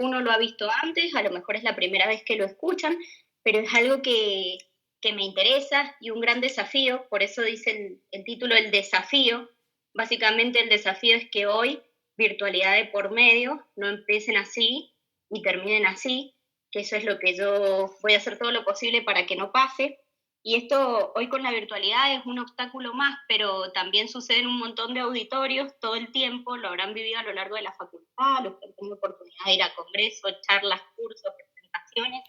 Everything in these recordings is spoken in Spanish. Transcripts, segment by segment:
uno lo ha visto antes, a lo mejor es la primera vez que lo escuchan, pero es algo que me interesa y un gran desafío, por eso dice el título, el desafío. Básicamente el desafío es que hoy, virtualidad de por medio, no empiecen así y terminen así, que eso es lo que yo voy a hacer todo lo posible para que no pase. Y esto hoy con la virtualidad es un obstáculo más, pero también sucede en un montón de auditorios todo el tiempo, lo habrán vivido a lo largo de la facultad, los que han tenido oportunidad de ir a congresos, charlas, cursos, presentaciones.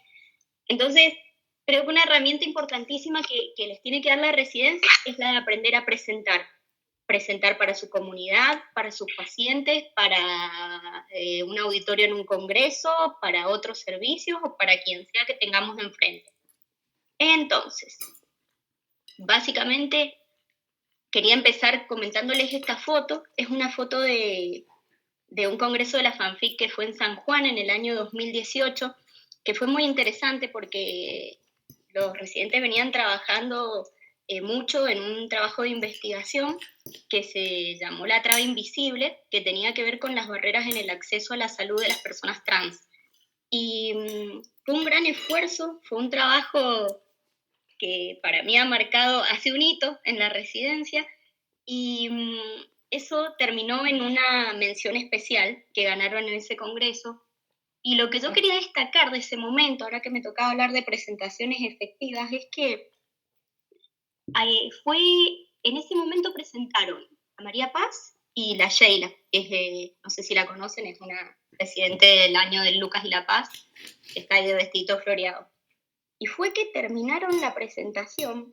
Entonces, creo que una herramienta importantísima que les tiene que dar la residencia es la de aprender a presentar. Presentar para su comunidad, para sus pacientes, para un auditorio en un congreso, para otros servicios o para quien sea que tengamos enfrente. Entonces, básicamente quería empezar comentándoles esta foto. Es una foto de un congreso de la FANFIC que fue en San Juan en el año 2018, que fue muy interesante porque los residentes venían trabajando mucho en un trabajo de investigación que se llamó La Traba Invisible, que tenía que ver con las barreras en el acceso a la salud de las personas trans. Y fue un gran esfuerzo, fue un trabajo que para mí ha marcado, hace un hito en la residencia, y eso terminó en una mención especial que ganaron en ese congreso. Y lo que yo quería destacar de ese momento, ahora que me tocaba hablar de presentaciones efectivas, es que en ese momento presentaron a María Paz y la Sheila, que es no sé si la conocen, es una presidente del año del Lucas y la Paz, que está ahí de vestidito floreado. Y fue que terminaron la presentación,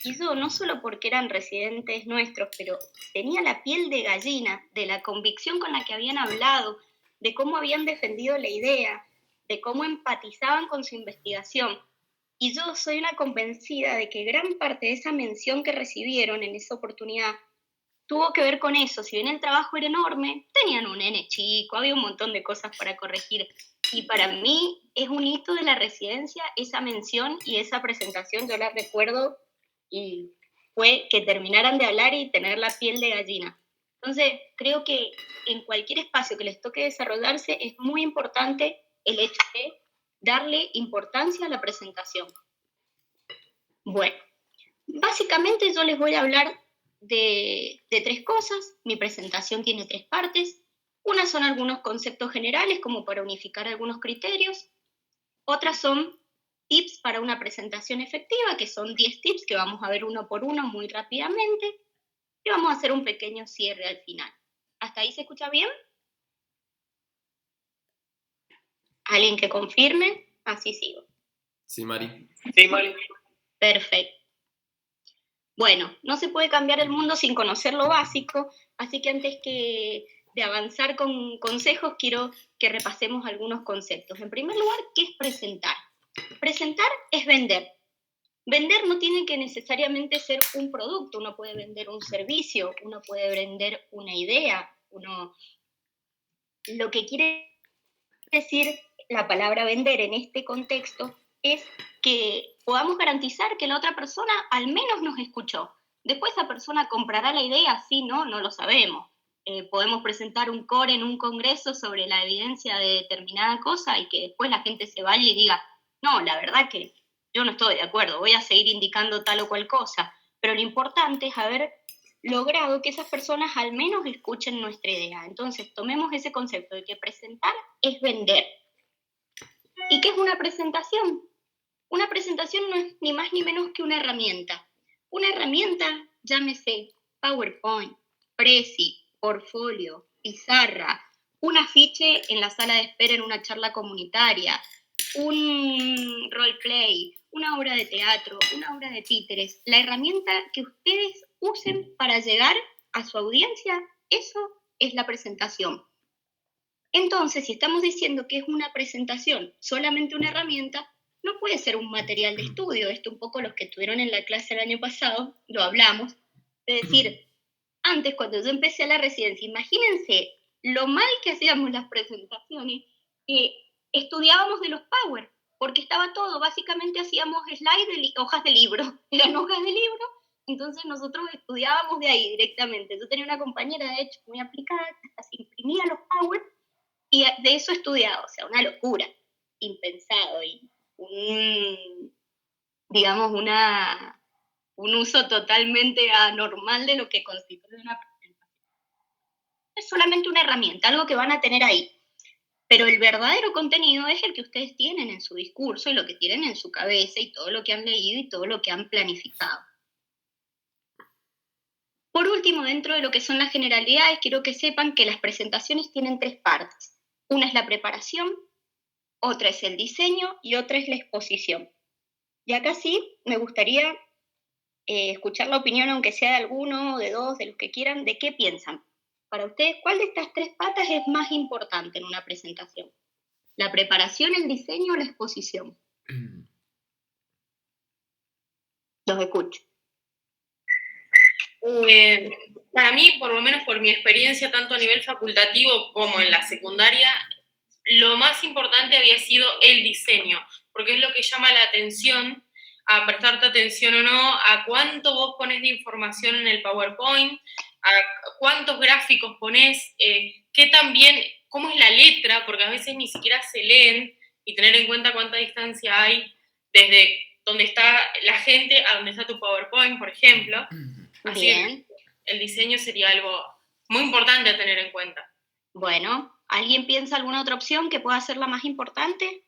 y yo, no solo porque eran residentes nuestros, pero tenía la piel de gallina de la convicción con la que habían hablado, de cómo habían defendido la idea, de cómo empatizaban con su investigación. Y yo soy una convencida de que gran parte de esa mención que recibieron en esa oportunidad tuvo que ver con eso. Si bien el trabajo era enorme, tenían un nene chico, había un montón de cosas para corregir. Y para mí es un hito de la residencia esa mención y esa presentación, yo la recuerdo y fue que terminaran de hablar y tener la piel de gallina. Entonces, creo que en cualquier espacio que les toque desarrollarse es muy importante el hecho de darle importancia a la presentación. Bueno, básicamente yo les voy a hablar de tres cosas. Mi presentación tiene tres partes. Una son algunos conceptos generales como para unificar algunos criterios. Otras son tips para una presentación efectiva, que son 10 tips que vamos a ver uno por uno muy rápidamente. Y vamos a hacer un pequeño cierre al final. ¿Hasta ahí se escucha bien? ¿Alguien que confirme? Así sigo. Sí, Mari. Sí, Mari. Perfecto. Bueno, no se puede cambiar el mundo sin conocer lo básico, así que antes de avanzar con consejos, quiero que repasemos algunos conceptos. En primer lugar, ¿qué es presentar? Presentar es vender. Vender no tiene que necesariamente ser un producto, uno puede vender un servicio, uno puede vender una idea, lo que quiere decir la palabra vender en este contexto es que podamos garantizar que la otra persona al menos nos escuchó. Después esa persona comprará la idea, sí, no lo sabemos. Podemos presentar un core en un congreso sobre la evidencia de determinada cosa y que después la gente se vaya y diga, no, la verdad que yo no estoy de acuerdo, voy a seguir indicando tal o cual cosa. Pero lo importante es haber logrado que esas personas al menos escuchen nuestra idea. Entonces, tomemos ese concepto de que presentar es vender. ¿Y qué es una presentación? Una presentación no es ni más ni menos que una herramienta. Una herramienta, llámese PowerPoint, Prezi, portfolio, pizarra, un afiche en la sala de espera en una charla comunitaria, un roleplay, una obra de teatro, una obra de títeres. La herramienta que ustedes usen para llegar a su audiencia, eso es la presentación. Entonces, si estamos diciendo que es una presentación, solamente una herramienta, no puede ser un material de estudio. Esto un poco los que estuvieron en la clase el año pasado, lo hablamos. Es decir, antes cuando yo empecé a la residencia, imagínense lo mal que hacíamos las presentaciones, estudiábamos de los Power, porque estaba todo, básicamente hacíamos slides, hojas de libro, eran hojas de libro, entonces nosotros estudiábamos de ahí directamente. Yo tenía una compañera, de hecho, muy aplicada, que hasta se imprimía los Power, y de eso estudiado, o sea, una locura, impensado, y digamos, un uso totalmente anormal de lo que constituye una presentación. Es solamente una herramienta, algo que van a tener ahí. Pero el verdadero contenido es el que ustedes tienen en su discurso y lo que tienen en su cabeza y todo lo que han leído y todo lo que han planificado. Por último, dentro de lo que son las generalidades, quiero que sepan que las presentaciones tienen 3 partes. Una es la preparación, otra es el diseño y otra es la exposición. Y acá sí me gustaría escuchar la opinión, aunque sea de alguno, de dos, de los que quieran, de qué piensan. Para ustedes, ¿cuál de estas 3 patas es más importante en una presentación? ¿La preparación, el diseño o la exposición? Los escucho. Para mí, por lo menos por mi experiencia, tanto a nivel facultativo como en la secundaria, lo más importante había sido el diseño, porque es lo que llama la atención, a prestarte atención o no, a cuánto vos pones de información en el PowerPoint, a cuántos gráficos ponés, qué también, cómo es la letra, porque a veces ni siquiera se leen, y tener en cuenta cuánta distancia hay desde donde está la gente a donde está tu PowerPoint, por ejemplo. Así Bien. que el diseño sería algo muy importante a tener en cuenta. Bueno, ¿alguien piensa alguna otra opción que pueda ser la más importante?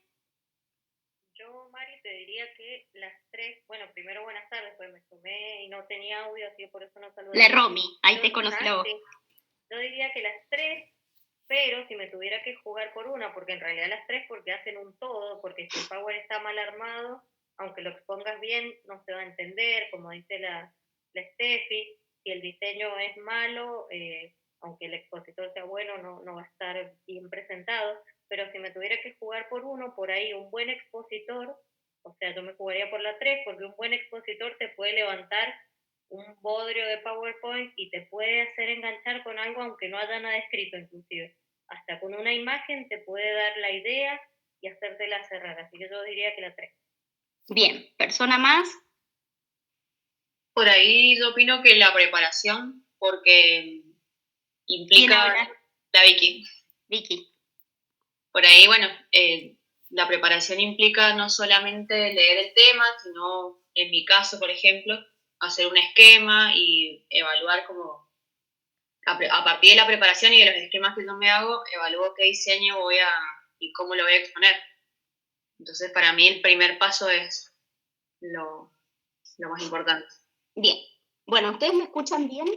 Yo, Mari, te diría que las 3, bueno, primero buenas tardes, pues me sumé y no tenía audio, así que por eso no saludé. La Romy, ahí te conocí la voz. Sí. Yo diría que las 3, pero si me tuviera que jugar por una, porque en realidad las 3 porque hacen un todo, porque si el Power está mal armado, aunque lo expongas bien, no se va a entender, como dice la Steffi, si el diseño es malo, aunque el expositor sea bueno, no va a estar bien presentado, pero si me tuviera que jugar por uno, por ahí un buen expositor, o sea, yo me jugaría por la 3, porque un buen expositor te puede levantar un bodrio de PowerPoint y te puede hacer enganchar con algo aunque no haya nada escrito inclusive. Hasta con una imagen te puede dar la idea y hacértela cerrar. Así que yo diría que la 3. Bien, ¿persona más? Por ahí yo opino que la preparación, porque implica la Vicky. Vicky. Por ahí, bueno, la preparación implica no solamente leer el tema, sino, en mi caso, por ejemplo, hacer un esquema y evaluar como, a partir de la preparación y de los esquemas que yo me hago, evalúo qué diseño voy a y cómo lo voy a exponer. Entonces, para mí el primer paso es lo más importante. Bien. Bueno, ¿ustedes me escuchan bien?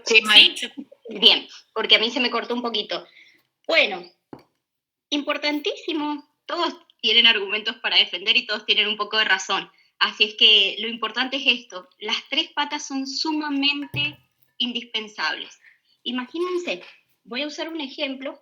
Sí, Sí. Bien, porque a mí se me cortó un poquito. Bueno, importantísimo. Todos tienen argumentos para defender y todos tienen un poco de razón. Así es que lo importante es esto. Las 3 patas son sumamente indispensables. Imagínense, voy a usar un ejemplo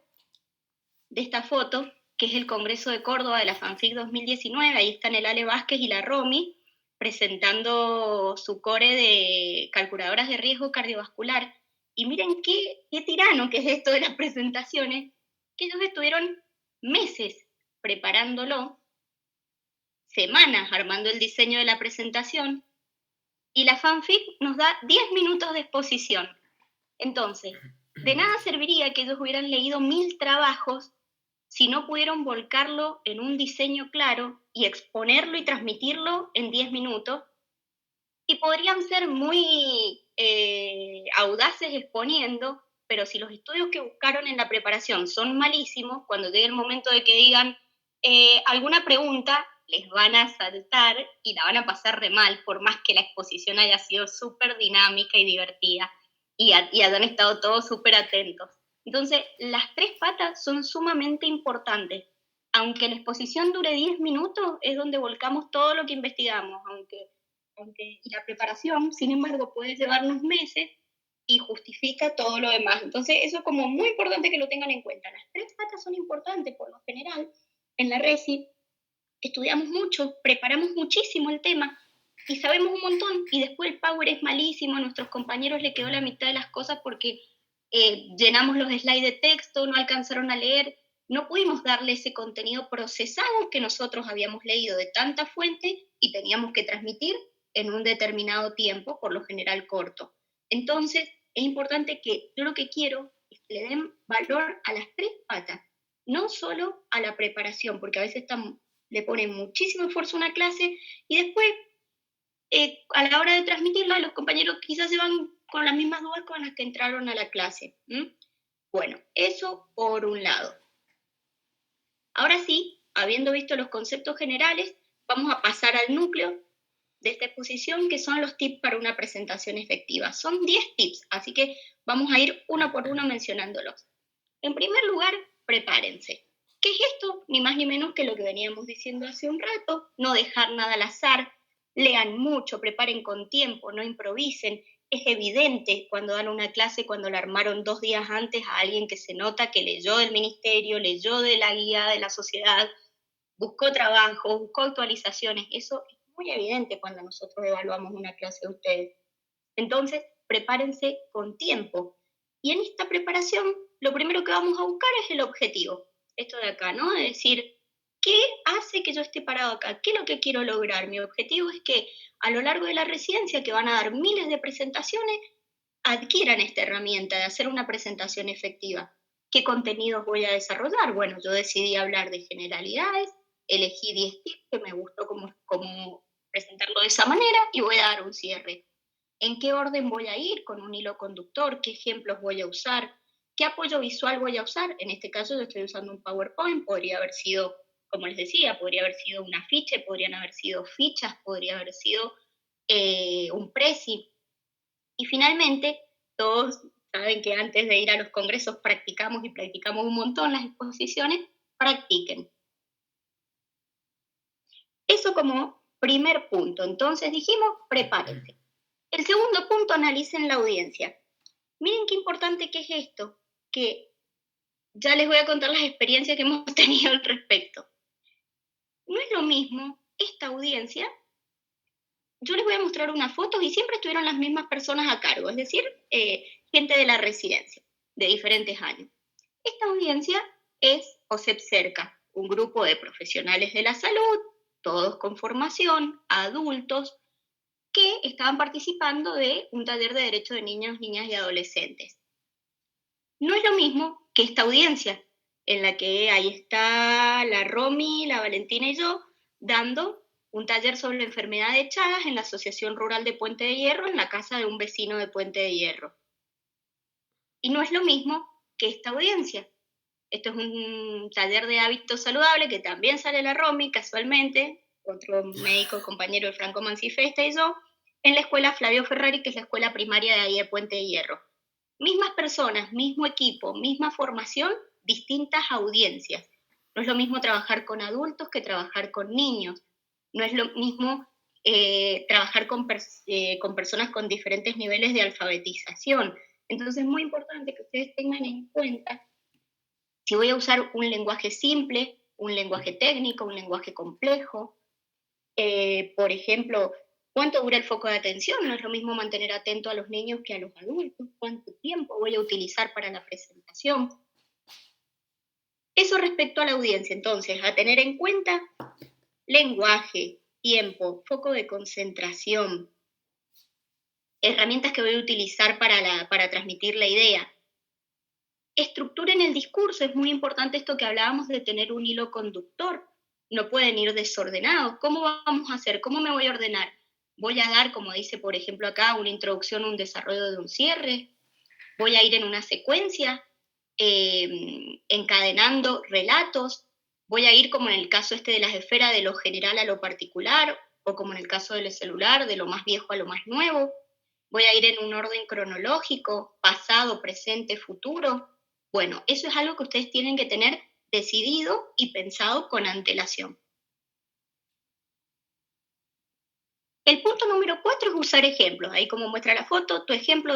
de esta foto, que es el Congreso de Córdoba de la FANFIC 2019. Ahí están el Ale Vázquez y la Romy presentando su core de calculadoras de riesgo cardiovascular. Y miren qué tirano que es esto de las presentaciones, que ellos estuvieron meses preparándolo, semanas armando el diseño de la presentación, y la FANFIC nos da 10 minutos de exposición. Entonces, de nada serviría que ellos hubieran leído 1000 trabajos si no pudieron volcarlo en un diseño claro y exponerlo y transmitirlo en 10 minutos. Y podrían ser muy audaces exponiendo, pero si los estudios que buscaron en la preparación son malísimos, cuando llegue el momento de que digan alguna pregunta, les van a saltar y la van a pasar re mal, por más que la exposición haya sido súper dinámica y divertida y hayan estado todos súper atentos. Entonces, las 3 patas son sumamente importantes. Aunque la exposición dure 10 minutos, es donde volcamos todo lo que investigamos, aunque la preparación, sin embargo, puede llevarnos meses y justifica todo lo demás. Entonces, eso es como muy importante que lo tengan en cuenta. Las 3 patas son importantes por lo general. En la RESI estudiamos mucho, preparamos muchísimo el tema y sabemos un montón, y después el Power es malísimo, a nuestros compañeros le quedó la mitad de las cosas porque llenamos los slides de texto, no alcanzaron a leer, no pudimos darle ese contenido procesado que nosotros habíamos leído de tanta fuente y teníamos que transmitir en un determinado tiempo, por lo general corto. Entonces, es importante que yo lo que quiero es que le den valor a las 3 patas, no solo a la preparación, porque a veces le ponen muchísimo esfuerzo a una clase y después a la hora de transmitirla, los compañeros quizás se van con las mismas dudas con las que entraron a la clase. Bueno, eso por un lado. Ahora sí, habiendo visto los conceptos generales, vamos a pasar al núcleo de esta exposición, que son los tips para una presentación efectiva. Son 10 tips, así que vamos a ir uno por uno mencionándolos. En primer lugar, prepárense. ¿Qué es esto? Ni más ni menos que lo que veníamos diciendo hace un rato, no dejar nada al azar, lean mucho, preparen con tiempo, no improvisen. Es evidente cuando dan una clase, cuando la armaron 2 días antes a alguien que se nota que leyó del ministerio, leyó de la guía de la sociedad, buscó trabajo, buscó actualizaciones. Eso es muy evidente cuando nosotros evaluamos una clase de ustedes. Entonces, prepárense con tiempo. Y en esta preparación, lo primero que vamos a buscar es el objetivo. Esto de acá, ¿no? Es decir, ¿qué hace que yo esté parado acá? ¿Qué es lo que quiero lograr? Mi objetivo es que a lo largo de la residencia, que van a dar miles de presentaciones, adquieran esta herramienta de hacer una presentación efectiva. ¿Qué contenidos voy a desarrollar? Bueno, yo decidí hablar de generalidades, elegí 10 tips que me gustó cómo presentarlo de esa manera y voy a dar un cierre. ¿En qué orden voy a ir con un hilo conductor? ¿Qué ejemplos voy a usar? ¿Qué apoyo visual voy a usar? En este caso yo estoy usando un PowerPoint, podría haber sido, como les decía, podría haber sido un afiche, podrían haber sido fichas, podría haber sido un presi. Y finalmente, todos saben que antes de ir a los congresos practicamos y practicamos un montón las exposiciones, practiquen. Eso como primer punto. Entonces dijimos, prepárense. El segundo punto, analicen la audiencia. Miren qué importante que es esto, que ya les voy a contar las experiencias que hemos tenido al respecto. No es lo mismo esta audiencia. Yo les voy a mostrar unas fotos y siempre estuvieron las mismas personas a cargo, es decir, gente de la residencia, de diferentes años. Esta audiencia es OSEP Cerca, un grupo de profesionales de la salud, todos con formación, adultos, que estaban participando de un taller de derecho de niños, niñas y adolescentes. No es lo mismo que esta audiencia, en la que ahí está la Romy, la Valentina y yo, dando un taller sobre la enfermedad de Chagas en la Asociación Rural de Puente de Hierro, en la casa de un vecino de Puente de Hierro. Y no es lo mismo que esta audiencia. Esto es un taller de hábitos saludables que también sale la Romy, casualmente, otro médico compañero de Franco Mancifesta y yo, en la escuela Flavio Ferrari, que es la escuela primaria de ahí de Puente de Hierro. Mismas personas, mismo equipo, misma formación, distintas audiencias. No es lo mismo trabajar con adultos que trabajar con niños. No es lo mismo trabajar con personas con diferentes niveles de alfabetización. Entonces es muy importante que ustedes tengan en cuenta si voy a usar un lenguaje simple, un lenguaje técnico, un lenguaje complejo. Por ejemplo, ¿cuánto dura el foco de atención? No es lo mismo mantener atento a los niños que a los adultos. ¿Cuánto tiempo voy a utilizar para la presentación? Eso respecto a la audiencia. Entonces, a tener en cuenta lenguaje, tiempo, foco de concentración, herramientas que voy a utilizar para transmitir la idea. Estructuren el discurso. Es muy importante esto que hablábamos de tener un hilo conductor. No pueden ir desordenados. ¿Cómo vamos a hacer? ¿Cómo me voy a ordenar? Voy a dar, como dice por ejemplo acá, una introducción, un desarrollo de un cierre. Voy a ir en una secuencia, encadenando relatos. Voy a ir como en el caso este de las esferas, de lo general a lo particular, o como en el caso del celular, de lo más viejo a lo más nuevo. Voy a ir en un orden cronológico, pasado, presente, futuro. Bueno, eso es algo que ustedes tienen que tener decidido y pensado con antelación. El punto número 4 es usar ejemplos. Ahí como muestra la foto, tu ejemplo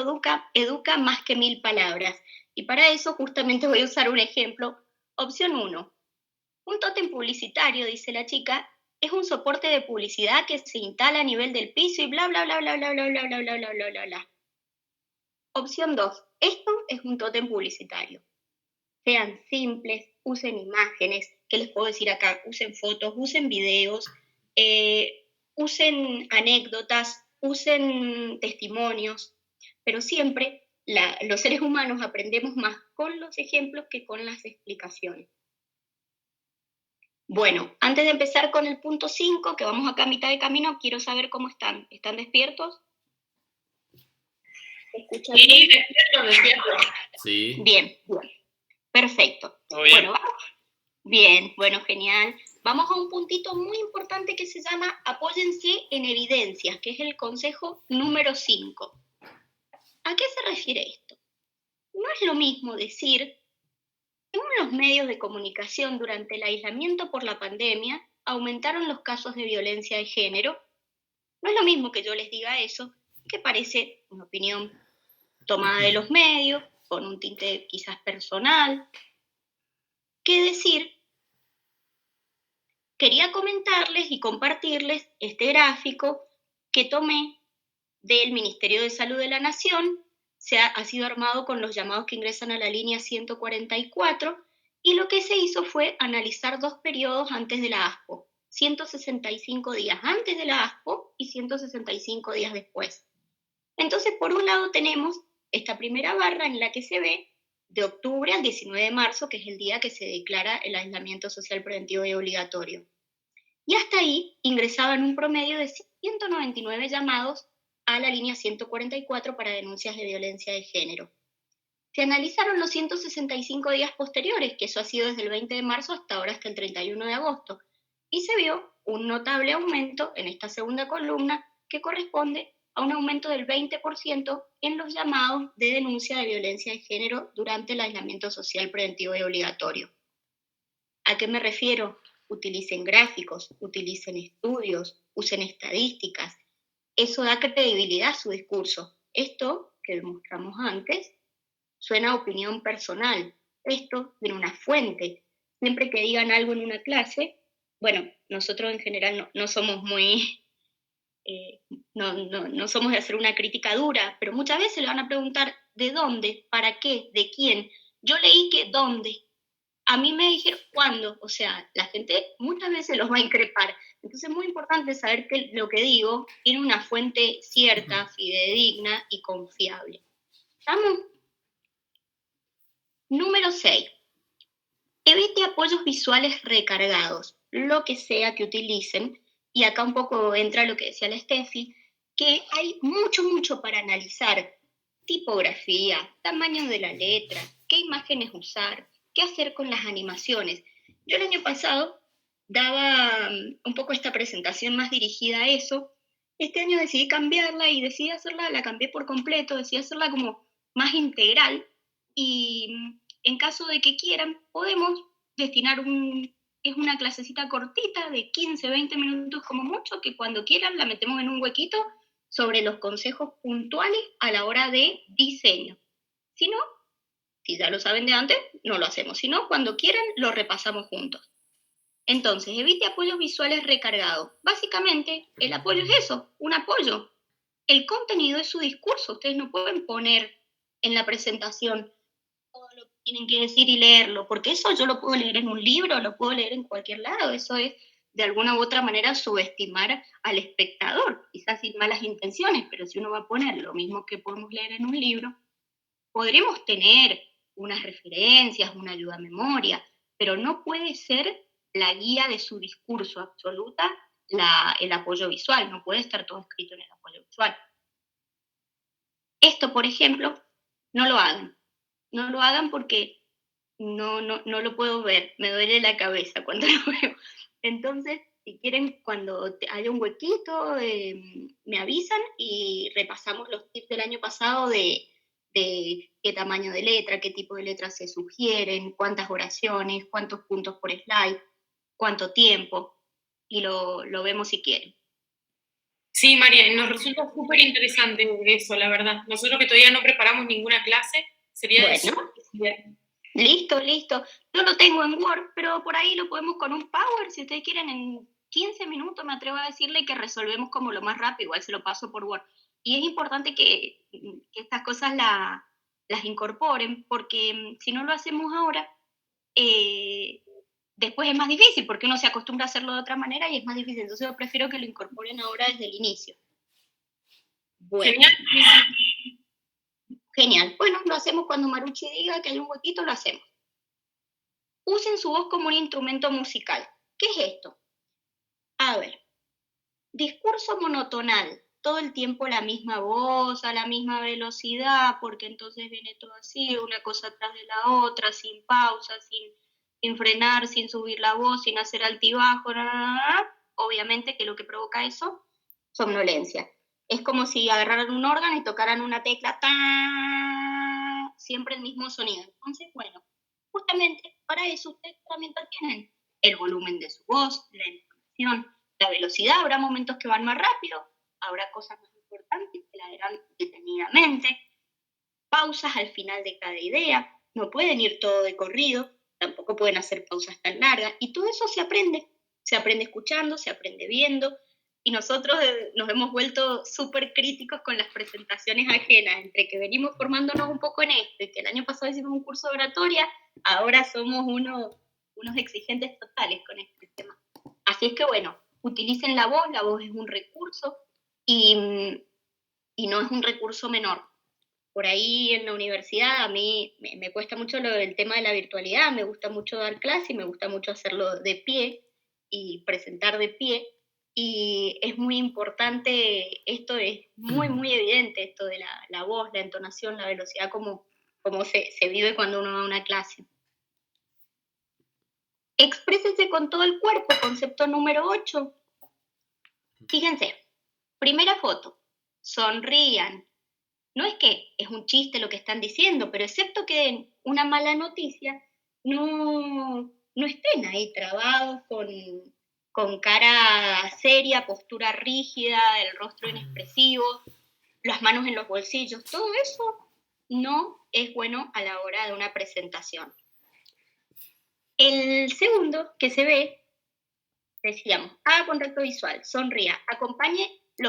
educa más que 1000 palabras. Y para eso justamente voy a usar un ejemplo. Opción 1. Un tótem publicitario, dice la chica, es un soporte de publicidad que se instala a nivel del piso y bla, bla, bla, bla, bla, bla, bla, bla, bla, bla, bla, bla, bla. Opción 2. Esto es un tótem publicitario. Sean simples, usen imágenes. ¿Qué les puedo decir acá? Usen fotos, usen videos, usen anécdotas, usen testimonios, pero siempre los seres humanos aprendemos más con los ejemplos que con las explicaciones. Bueno, antes de empezar con el punto 5, que vamos acá a mitad de camino, quiero saber cómo están. ¿Están despiertos? ¿Escuchan bien? Sí, despierto. Sí. Bien, bien. Perfecto. Todo bien. Bueno, vamos. Bien, bueno, genial. Vamos a un puntito muy importante que se llama apóyense en evidencias, que es el consejo número 5. ¿A qué se refiere esto? No es lo mismo decir, según los medios de comunicación durante el aislamiento por la pandemia, aumentaron los casos de violencia de género. No es lo mismo que yo les diga eso, que parece una opinión tomada de los medios, con un tinte quizás personal, que decir, quería comentarles y compartirles este gráfico que tomé del Ministerio de Salud de la Nación. Ha sido armado con los llamados que ingresan a la línea 144, y lo que se hizo fue analizar 2 periodos antes de la ASPO, 165 días antes de la ASPO y 165 días después. Entonces, por un lado tenemos esta primera barra en la que se ve de octubre al 19 de marzo, que es el día que se declara el aislamiento social preventivo y obligatorio. Y hasta ahí ingresaban un promedio de 199 llamados a la línea 144 para denuncias de violencia de género. Se analizaron los 165 días posteriores, que eso ha sido desde el 20 de marzo hasta ahora, hasta el 31 de agosto, y se vio un notable aumento en esta segunda columna que corresponde a un aumento del 20% en los llamados de denuncia de violencia de género durante el aislamiento social preventivo y obligatorio. ¿A qué me refiero? Utilicen gráficos, utilicen estudios, usen estadísticas. Eso da credibilidad a su discurso. Esto, que demostramos antes, suena a opinión personal. Esto tiene una fuente. Siempre que digan algo en una clase, bueno, nosotros en general no somos muy... no somos de hacer una crítica dura, pero muchas veces le van a preguntar ¿de dónde? ¿Para qué? ¿De quién? Yo leí que ¿dónde? A mí me dijeron ¿cuándo? O sea, la gente muchas veces los va a increpar. Entonces es muy importante saber que lo que digo tiene una fuente cierta, fidedigna y confiable. ¿Estamos? Número 6. Evite apoyos visuales recargados, lo que sea que utilicen. Y acá un poco entra lo que decía la Steffi, que hay mucho para analizar. Tipografía, tamaño de la letra, qué imágenes usar, qué hacer con las animaciones. Yo el año pasado daba un poco esta presentación más dirigida a eso. Este año decidí cambiarla y decidí hacerla, la cambié por completo, decidí hacerla como más integral. Y en caso de que quieran, podemos destinar es una clasecita cortita de 15, 20 minutos como mucho, que cuando quieran la metemos en un huequito sobre los consejos puntuales a la hora de diseño. Si no, si ya lo saben de antes, no lo hacemos. Si no, cuando quieran, lo repasamos juntos. Entonces, evite apoyos visuales recargados. Básicamente, el apoyo es eso, un apoyo. El contenido es su discurso. Ustedes no pueden poner en la presentación todo lo que tienen que decir y leerlo, porque eso yo lo puedo leer en un libro, lo puedo leer en cualquier lado. Eso es, de alguna u otra manera, subestimar al espectador, quizás sin malas intenciones, pero si uno va a poner lo mismo que podemos leer en un libro, podremos tener unas referencias, una ayuda a memoria, pero no puede ser la guía de su discurso absoluta el apoyo visual, no puede estar todo escrito en el apoyo visual. Esto, por ejemplo, no lo hagan. No lo hagan porque no lo puedo ver, me duele la cabeza cuando lo veo. Entonces, si quieren, cuando haya un huequito, me avisan y repasamos los tips del año pasado de qué tamaño de letra, qué tipo de letras se sugieren, cuántas oraciones, cuántos puntos por slide, cuánto tiempo, y lo vemos si quieren. Sí, María, nos resulta súper interesante eso, la verdad. Nosotros que todavía no preparamos ninguna clase, sería bueno, listo. Yo lo tengo en Word, pero por ahí lo podemos con un Power, si ustedes quieren, en 15 minutos me atrevo a decirle que resolvemos como lo más rápido, igual se lo paso por Word. Y es importante que estas cosas las incorporen, porque si no lo hacemos ahora, después es más difícil, porque uno se acostumbra a hacerlo de otra manera y es más difícil. Entonces yo prefiero que lo incorporen ahora desde el inicio. Bueno. Genial. Genial. Bueno, lo hacemos cuando Marucci diga que hay un huequito, lo hacemos. Usen su voz como un instrumento musical. ¿Qué es esto? A ver, discurso monotonal. Todo el tiempo la misma voz, a la misma velocidad, porque entonces viene todo así, una cosa atrás de la otra, sin pausa, sin frenar, sin subir la voz, sin hacer altibajo, obviamente que lo que provoca eso, somnolencia. Es como si agarraran un órgano y tocaran una tecla, siempre el mismo sonido. Entonces, bueno, justamente para eso ustedes también tienen el volumen de su voz, la entonación, la velocidad. Habrá momentos que van más rápido, habrá cosas más importantes que la verán detenidamente, pausas al final de cada idea, no pueden ir todo de corrido, tampoco pueden hacer pausas tan largas, y todo eso se aprende escuchando, se aprende viendo, y nosotros nos hemos vuelto súper críticos con las presentaciones ajenas, entre que venimos formándonos un poco en esto, y que el año pasado hicimos un curso de oratoria, ahora somos unos exigentes totales con este tema. Así es que bueno, utilicen la voz es un recurso, y no es un recurso menor. Por ahí en la universidad a mí me cuesta mucho el tema de la virtualidad, me gusta mucho dar clase y me gusta mucho hacerlo de pie y presentar de pie, y es muy importante, esto es muy, muy evidente, esto de la voz, la entonación, la velocidad, como se vive cuando uno va a una clase. Exprésese con todo el cuerpo, concepto número 8. Fíjense, primera foto, sonrían. No es que es un chiste lo que están diciendo, pero excepto que den una mala noticia, no estén ahí trabados con cara seria, postura rígida, el rostro inexpresivo, las manos en los bolsillos. Todo eso no es bueno a la hora de una presentación. El segundo que se ve, decíamos, haga contacto visual, sonría, acompañe con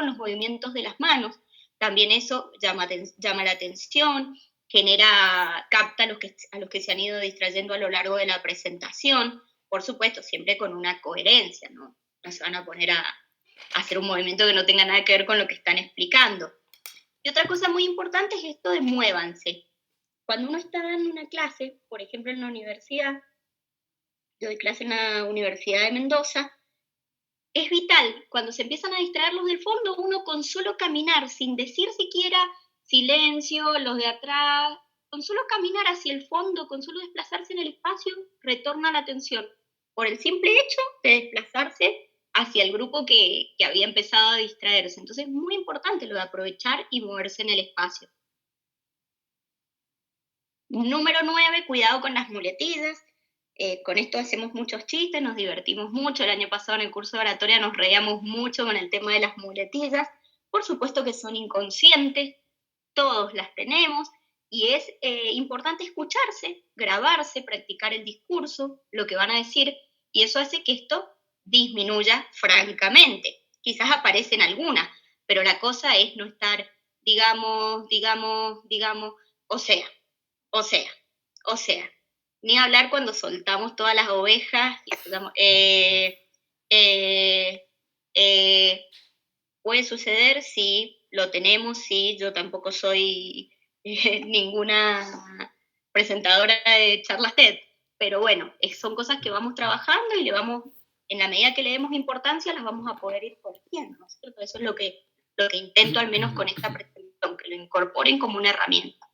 los movimientos de las manos. También eso llama la atención, capta a los que se han ido distrayendo a lo largo de la presentación. Por supuesto, siempre con una coherencia, ¿no? No se van a poner a hacer un movimiento que no tenga nada que ver con lo que están explicando. Y otra cosa muy importante es esto de muévanse. Cuando uno está dando una clase, por ejemplo en la universidad, yo doy clase en la Universidad de Mendoza, es vital, cuando se empiezan a distraer los del fondo, uno con solo caminar, sin decir siquiera silencio, los de atrás, con solo caminar hacia el fondo, con solo desplazarse en el espacio, retorna la atención, por el simple hecho de desplazarse hacia el grupo que había empezado a distraerse. Entonces es muy importante lo de aprovechar y moverse en el espacio. Número 9, cuidado con las muletillas. Con esto hacemos muchos chistes, nos divertimos mucho. El año pasado en el curso de oratoria nos reíamos mucho con el tema de las muletillas. Por supuesto que son inconscientes, todos las tenemos, y es importante escucharse, grabarse, practicar el discurso, lo que van a decir, y eso hace que esto disminuya francamente. Quizás aparecen algunas, pero la cosa es no estar, digamos, o sea, ni hablar cuando soltamos todas las ovejas y soltamos, puede suceder, sí, lo tenemos, sí, yo tampoco soy ninguna presentadora de charlas TED, pero bueno, son cosas que vamos trabajando y en la medida que le demos importancia, las vamos a poder ir corrigiendo, ¿no es cierto? Eso es lo que intento, al menos con esta presentación, que lo incorporen como una herramienta.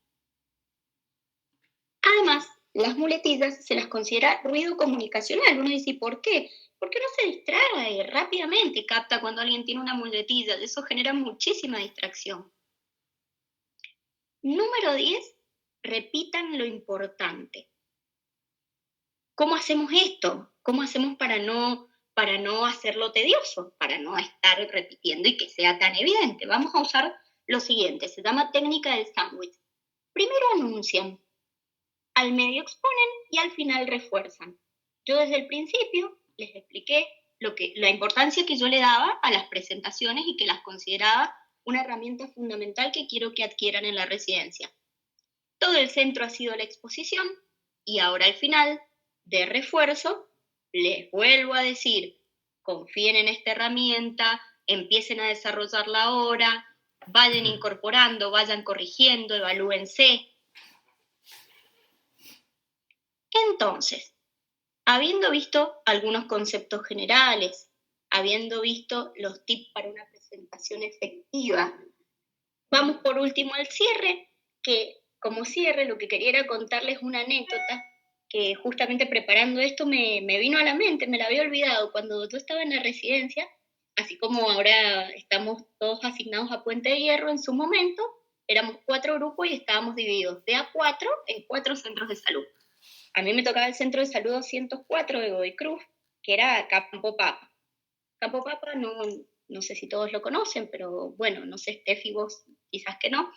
Además, las muletillas se las considera ruido comunicacional. Uno dice, ¿por qué? Porque uno se distrae rápidamente, capta cuando alguien tiene una muletilla. Eso genera muchísima distracción. Número 10, repitan lo importante. ¿Cómo hacemos esto? ¿Cómo hacemos para no hacerlo tedioso? Para no estar repitiendo y que sea tan evidente. Vamos a usar lo siguiente, se llama técnica del sándwich. Primero anuncian, al medio exponen y al final refuerzan. Yo desde el principio les expliqué la importancia que yo le daba a las presentaciones y que las consideraba una herramienta fundamental que quiero que adquieran en la residencia. Todo el centro ha sido la exposición y ahora al final, de refuerzo, les vuelvo a decir, confíen en esta herramienta, empiecen a desarrollarla ahora, vayan incorporando, vayan corrigiendo, evalúense. Entonces, habiendo visto algunos conceptos generales, habiendo visto los tips para una presentación efectiva, vamos por último al cierre, que como cierre lo que quería era contarles una anécdota que justamente preparando esto me vino a la mente, me la había olvidado. Cuando yo estaba en la residencia, así como ahora estamos todos asignados a Puente de Hierro, en su momento éramos 4 grupos y estábamos divididos de A4 en 4 centros de salud. A mí me tocaba el centro de salud 204 de Godoy Cruz, que era Campo Papa. Campo Papa no sé si todos lo conocen, pero bueno, no sé, Steffi, vos quizás que no,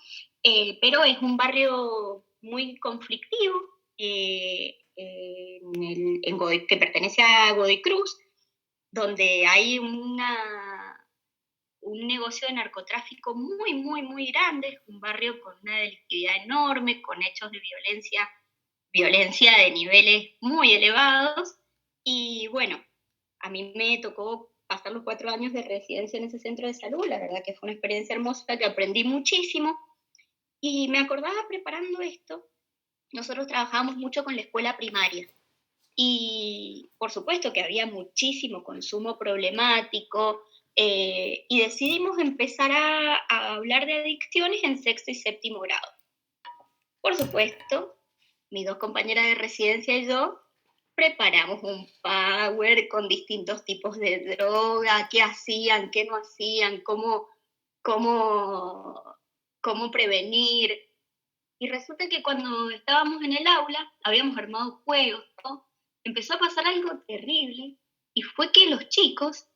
pero es un barrio muy conflictivo que pertenece a Godoy Cruz, donde hay un negocio de narcotráfico muy, muy, muy grande, un barrio con una delictividad enorme, con hechos de violencia de niveles muy elevados, y bueno, a mí me tocó pasar los 4 años de residencia en ese centro de salud, la verdad que fue una experiencia hermosa, que aprendí muchísimo, y me acordaba preparando esto, nosotros trabajábamos mucho con la escuela primaria, y por supuesto que había muchísimo consumo problemático, y decidimos empezar a hablar de adicciones en sexto y séptimo grado. Por supuesto, mis 2 compañeras de residencia y yo preparamos un power con distintos tipos de droga, qué hacían, qué no hacían, cómo prevenir. Y resulta que cuando estábamos en el aula, habíamos armado juegos, ¿no? Empezó a pasar algo terrible, y fue que los chicos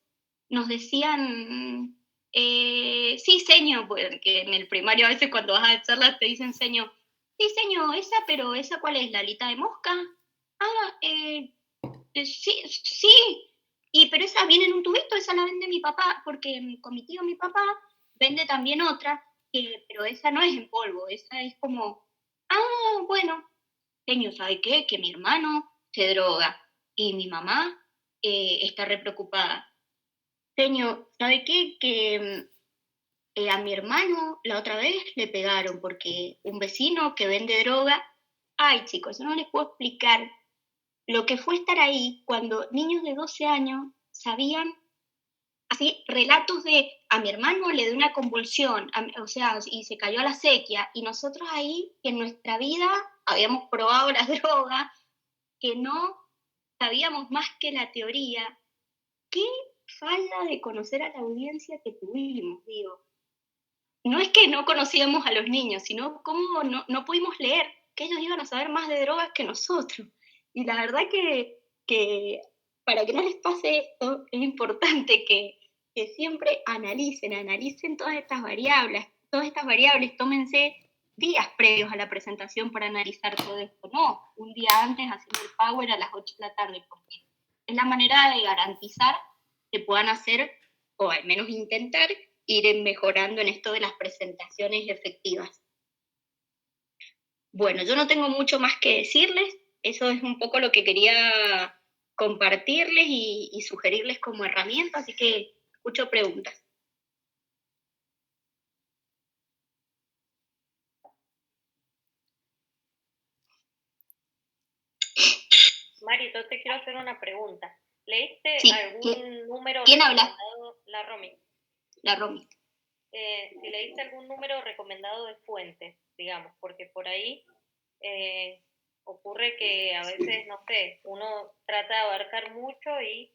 nos decían, sí, señor, porque en el primario a veces cuando vas a charlas te dicen señor, sí, señor, pero esa ¿cuál es? ¿La alita de mosca? Ah, sí, sí, pero esa viene en un tubito, esa la vende mi papá, porque con mi tío mi papá vende también otra, pero esa no es en polvo, esa es como, bueno, señor, ¿sabe qué? Que mi hermano se droga y mi mamá está re preocupada. Señor, ¿sabe qué? Que a mi hermano la otra vez le pegaron porque un vecino que vende droga, ay chicos, no les puedo explicar lo que fue estar ahí cuando niños de 12 años sabían así relatos de a mi hermano le dio una convulsión, o sea, y se cayó a la sequía, y nosotros ahí que en nuestra vida habíamos probado la droga, que no sabíamos más que la teoría. Qué falta de conocer a la audiencia que tuvimos, digo. No es que no conocíamos a los niños, sino cómo no pudimos leer que ellos iban a saber más de drogas que nosotros. Y la verdad que para que no les pase esto, es importante que siempre analicen todas estas variables, tómense días previos a la presentación para analizar todo esto, no un día antes haciendo el power a las 8 de la tarde, porque es la manera de garantizar que puedan hacer, o al menos intentar, ir mejorando en esto de las presentaciones efectivas. Bueno, yo no tengo mucho más que decirles, eso es un poco lo que quería compartirles y sugerirles como herramienta, así que escucho preguntas. Mari, yo te quiero hacer una pregunta. ¿Leíste Sí, algún número ¿quién habla? recomendado? La Romy. La Romy. Si leíste algún número recomendado de fuentes, digamos, porque por ahí ocurre que a veces, no sé, uno trata de abarcar mucho y,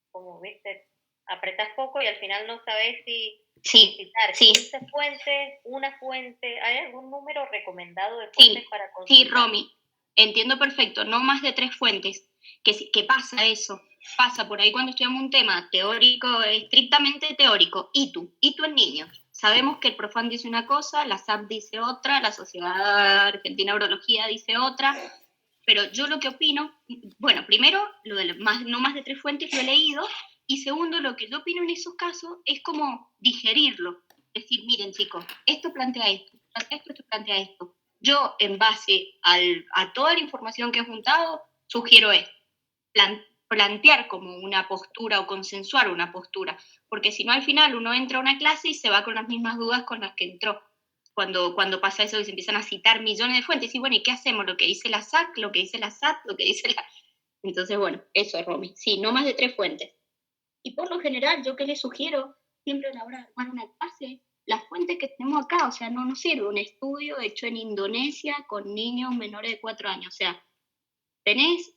como viste, apretás poco y al final no sabes si citar 15 fuentes, una fuente. ¿Hay algún número recomendado de fuentes para consultar? Sí, Romy, entiendo perfecto, no más de 3 fuentes, que pasa eso, pasa por ahí cuando estudiamos un tema teórico, estrictamente teórico, ITU en niños. Sabemos que el Profan dice una cosa, la SAP dice otra, la Sociedad Argentina de Urología dice otra, pero yo lo que opino, bueno, primero, lo de no más de 3 fuentes lo he leído, y segundo, lo que yo opino en esos casos es como digerirlo, es decir, miren chicos, esto plantea esto plantea esto. Yo, en base a toda la información que he juntado, sugiero esto. plantear como una postura o consensuar una postura, porque si no al final uno entra a una clase y se va con las mismas dudas con las que entró. Cuando pasa eso y se empiezan a citar millones de fuentes, y bueno, ¿y qué hacemos? ¿Lo que dice la SAC? ¿Lo que dice la SAT? ¿Lo que dice la...? Entonces, bueno, eso, Romy. Sí, no más de 3 fuentes. Y por lo general, ¿yo qué les sugiero? Siempre a la hora de armar una clase, las fuentes que tenemos acá, o sea, no nos sirve un estudio hecho en Indonesia con niños menores de 4 años, o sea, tenés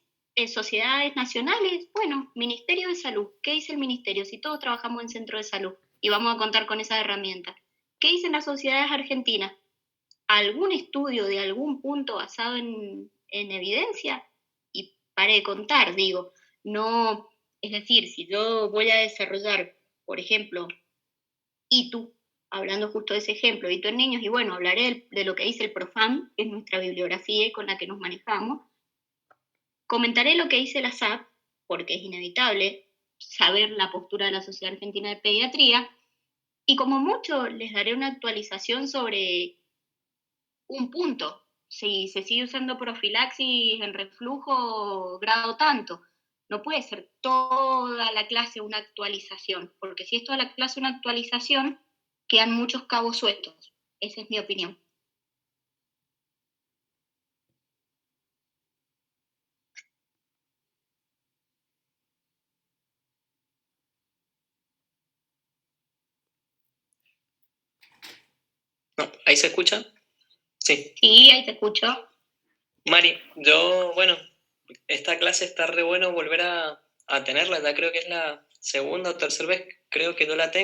sociedades nacionales, bueno, Ministerio de Salud, ¿qué dice el Ministerio? Si todos trabajamos en centro de salud y vamos a contar con esa herramienta. ¿Qué dicen las sociedades argentinas? ¿Algún estudio de algún punto basado en evidencia? Y pare de contar, digo, no, es decir, si yo voy a desarrollar, por ejemplo, ITU, hablando justo de ese ejemplo, ITU en niños, y bueno, hablaré de lo que dice el PROFAM, que es nuestra bibliografía con la que nos manejamos, comentaré lo que dice la SAP, porque es inevitable saber la postura de la Sociedad Argentina de Pediatría, y como mucho les daré una actualización sobre un punto, si se sigue usando profilaxis en reflujo grado tanto. No puede ser toda la clase una actualización, porque si es toda la clase una actualización, quedan muchos cabos sueltos. Esa es mi opinión. No, ¿ahí se escucha? Sí. Sí, ahí te escucho. Mari, yo, bueno, esta clase está re bueno volver a tenerla, ya creo que es la segunda o tercera vez, creo que yo la tengo.